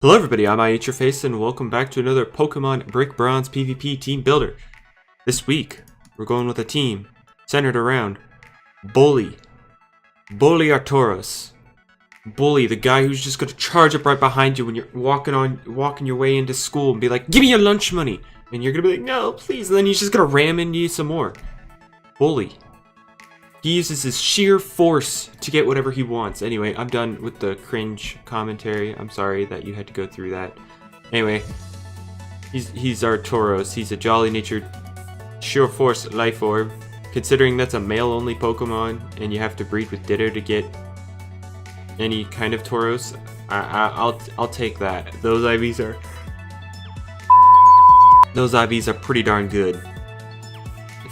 Hello everybody, I'm Face and welcome back to another Pokemon Brick Bronze PvP Team Builder. This week, we're going with a team centered around Bully Arcturus. Bully, the guy who's just gonna charge up right behind you when you're walking your way into school and be like, "Give me your lunch money!" And you're gonna be like, "No, please," and then he's just gonna ram into you some more. Bully. He uses his sheer force to get whatever he wants. Anyway, I'm done with the cringe commentary. I'm sorry that you had to go through that. Anyway, he's Arcturus. He's a jolly-natured, sheer force life orb. Considering that's a male-only Pokemon, and you have to breed with Ditto to get any kind of Tauros, I'll take that. Those IVs are pretty darn good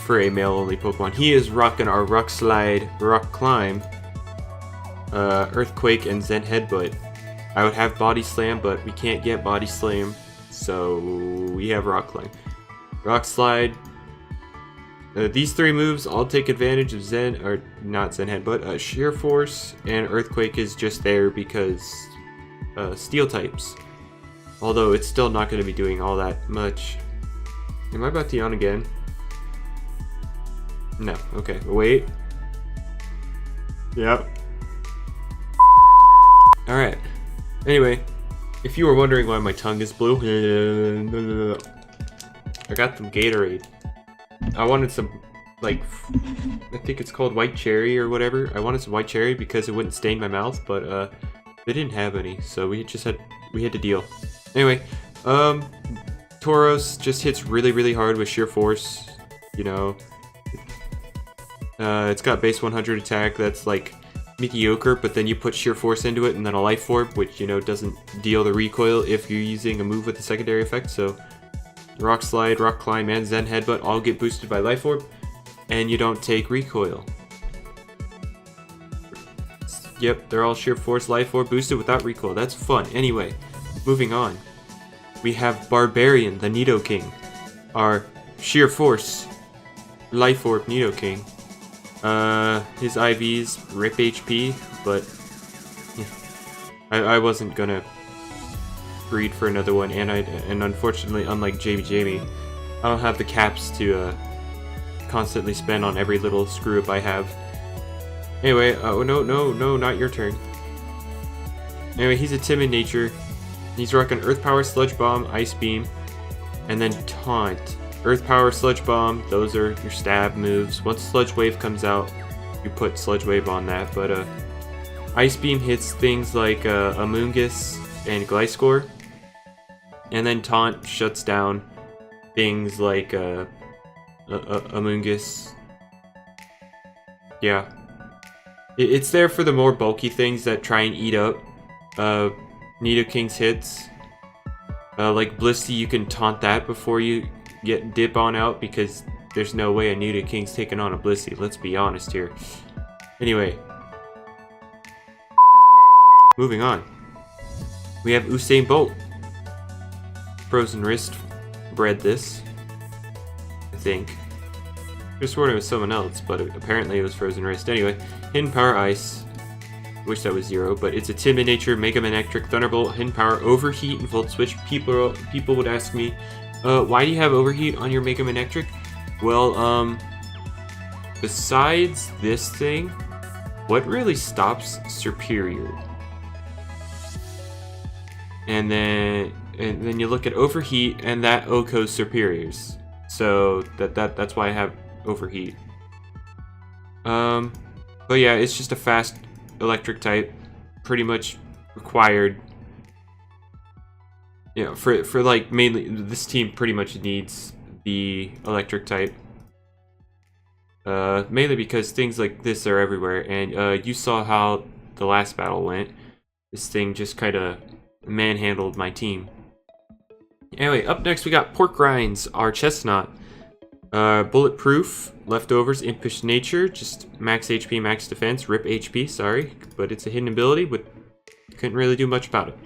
for a male-only Pokemon. He is rocking our Rock Slide, Rock Climb, Earthquake, and Zen Headbutt. I would have Body Slam, but we can't get Body Slam, so we have Rock Climb. Rock Slide. These three moves all take advantage of Zen, or not Zen Headbutt, Sheer Force, and Earthquake is just there because Steel types. Although it's still not going to be doing all that much. Am I about to yawn again? No. Okay. Wait. Yep. Alright. Anyway, if you were wondering why my tongue is blue, I got some Gatorade. I wanted some, like, I think it's called white cherry or whatever. I wanted some white cherry because it wouldn't stain my mouth, but they didn't have any, so we had to deal. Anyway, Tauros just hits really hard with sheer force, you know. It's got base 100 attack that's like mediocre, but then you put sheer force into it and then a life orb, which, you know, doesn't deal the recoil if you're using a move with a secondary effect. So Rock Slide, Rock Climb, and Zen Headbutt all get boosted by life orb, and you don't take recoil. Yep, they're all sheer force, life orb boosted without recoil. That's fun. Anyway, moving on. We have Barbarian, the Nidoking, our sheer force, life orb Nidoking. His IVs rip HP, but I wasn't gonna breed for another one, and unfortunately, unlike Jamie, I don't have the caps to constantly spend on every little screw up I have. Anyway, oh no, not your turn. Anyway, he's a timid nature. He's rocking Earth Power, Sludge Bomb, Ice Beam, and then Taunt. Earth Power, Sludge Bomb, those are your stab moves. Once Sludge Wave comes out, you put Sludge Wave on that, but Ice Beam hits things like Amoonguss and Gliscor, and then Taunt shuts down things like Amoonguss. Yeah. It's there for the more bulky things that try and eat up Nidoking's hits. Like Blisty, you can taunt that before you get dip on out, because there's no way a Nidoking's taking on a Blissey, let's be honest here. Anyway, moving on. We have Usain Bolt. Frozen Wrist bred this, I think. I just sworn it was someone else, but apparently it was Frozen Wrist. Anyway, Hidden Power Ice. Wish that was 0, but it's a timid nature, Mega Manectric, Thunderbolt, Hidden Power, Overheat, and Volt Switch. People would ask me, why do you have Overheat on your Mega Manectric? Well, besides this thing, what really stops Superior? And then you look at Overheat, and that OHKO's Superiors. So that's why I have Overheat. But yeah, it's just a fast electric type, pretty much required. You know, for like mainly this team pretty much needs the electric type. Mainly because things like this are everywhere, and you saw how the last battle went. This thing just kind of manhandled my team. Anyway, up next we got Pork Rinds, our Chestnut. Bulletproof, Leftovers, Impish Nature, just max HP, max defense, rip HP, sorry, but it's a hidden ability, but couldn't really do much about it.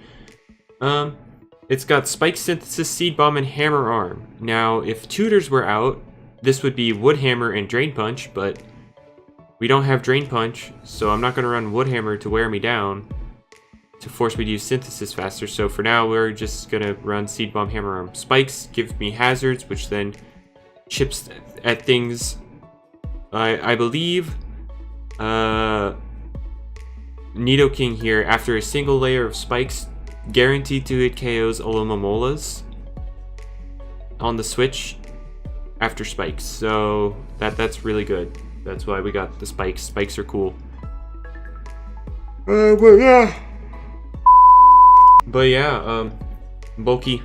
It's got Spike Synthesis, Seed Bomb, and Hammer Arm. Now, if Tutors were out, this would be Wood Hammer and Drain Punch, but we don't have Drain Punch, so I'm not going to run Wood Hammer to wear me down. to force me to use synthesis faster. So for now, we're just gonna run Seed Bomb, Hammer Arm. Spikes give me hazards, which then chips at things. I believe Nidoking here, after a single layer of spikes, guaranteed to hit KOs Alomomolas on the switch after spikes. So that's really good. That's why we got the spikes. Spikes are cool. But yeah, bulky.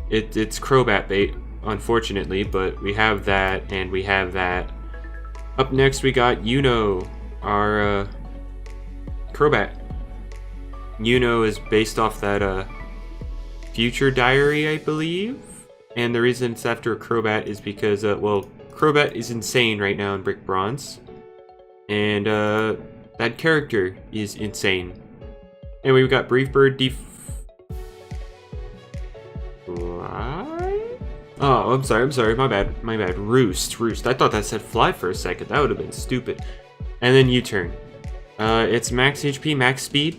It's Crobat bait, unfortunately, but we have that, and we have that. Up next, we got Yuno, our Crobat. Yuno is based off that Future Diary, I believe, and the reason it's after a Crobat is because, well, Crobat is insane right now in Brick Bronze, and that character is insane. Anyway, we got Brave Bird Oh, I'm sorry, my bad. Roost. I thought that said fly for a second. That would have been stupid. And then U-turn. It's max HP, max speed,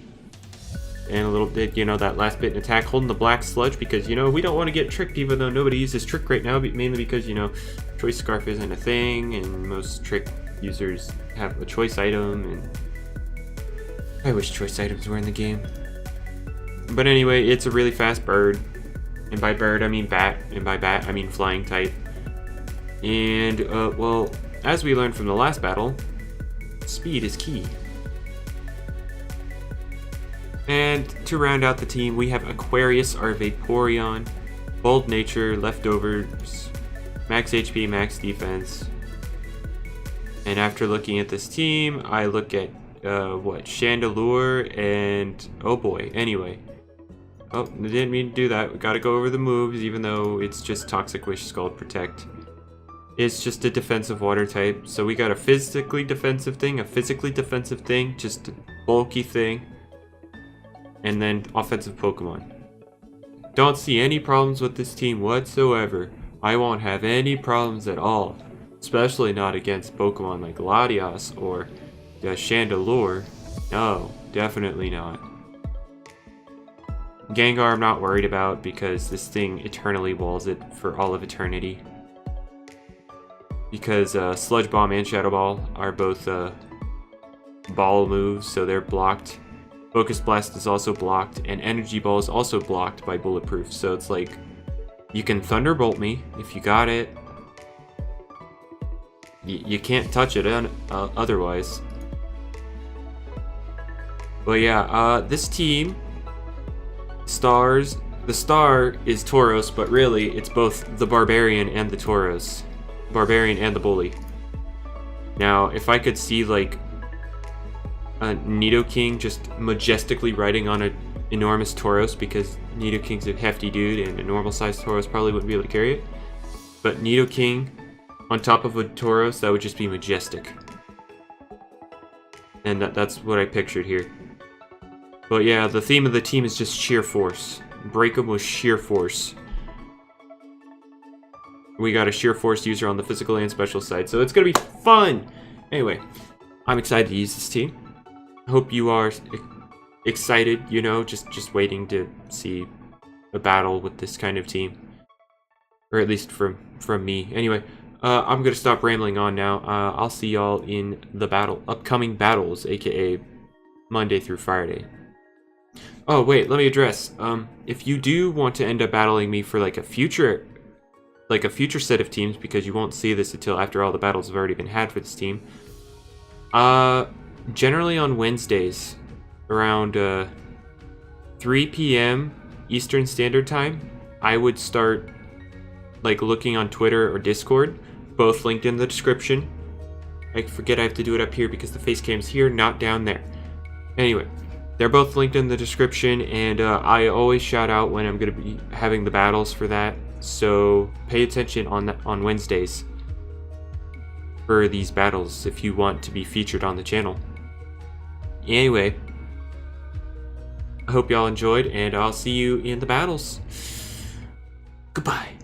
and a little bit, that last bit in attack, holding the black sludge because, we don't want to get tricked, even though nobody uses trick right now, mainly because, choice scarf isn't a thing, and most trick users have a choice item, and I wish choice items were in the game. But anyway, it's a really fast bird. And by bird, I mean bat. And by bat, I mean flying type. And, well, as we learned from the last battle, speed is key. And to round out the team, we have Aquarius, our Vaporeon, Bold Nature, Leftovers, max HP, max defense. And after looking at this team, I look at, Chandelure and, oh boy, anyway. Oh, I didn't mean to do that. We gotta go over the moves, even though it's just Toxic Wish, Scald, Protect. It's just a defensive water type. So we got a physically defensive thing, a physically defensive thing, just a bulky thing, and then offensive Pokemon. Don't see any problems with this team whatsoever. I won't have any problems at all. Especially not against Pokemon like Latias or Chandelure. No, definitely not. Gengar I'm not worried about because this thing eternally walls it for all of eternity. Because Sludge Bomb and Shadow Ball are both ball moves, so they're blocked. Focus Blast is also blocked, and Energy Ball is also blocked by Bulletproof, so it's like, you can Thunderbolt me if you got it. You can't touch it otherwise. But yeah, this team... the star is Tauros, but really it's both the Barbarian and the Tauros. Barbarian and the Bully. Now, if I could see like a Nidoking just majestically riding on an enormous Tauros, because Nidoking's a hefty dude and a normal sized Tauros probably wouldn't be able to carry it. But Nidoking on top of a Tauros, that would just be majestic. And that's what I pictured here. But yeah, the theme of the team is just sheer force. Break 'em with sheer force. We got a sheer force user on the physical and special side, so it's gonna be fun! Anyway, I'm excited to use this team. I hope you are excited, just waiting to see a battle with this kind of team. Or at least from me. Anyway, I'm gonna stop rambling on now. I'll see y'all in the upcoming battles, aka Monday through Friday. Oh wait, let me address. If you do want to end up battling me for like a future set of teams, because you won't see this until after all the battles have already been had for this team. Generally on Wednesdays, around 3 p.m. Eastern Standard Time, I would start like looking on Twitter or Discord, both linked in the description. I forget I have to do it up here because the face cam's here, not down there. Anyway. They're both linked in the description, and I always shout out when I'm going to be having the battles for that, so pay attention on Wednesdays for these battles if you want to be featured on the channel. Anyway, I hope y'all enjoyed, and I'll see you in the battles. Goodbye.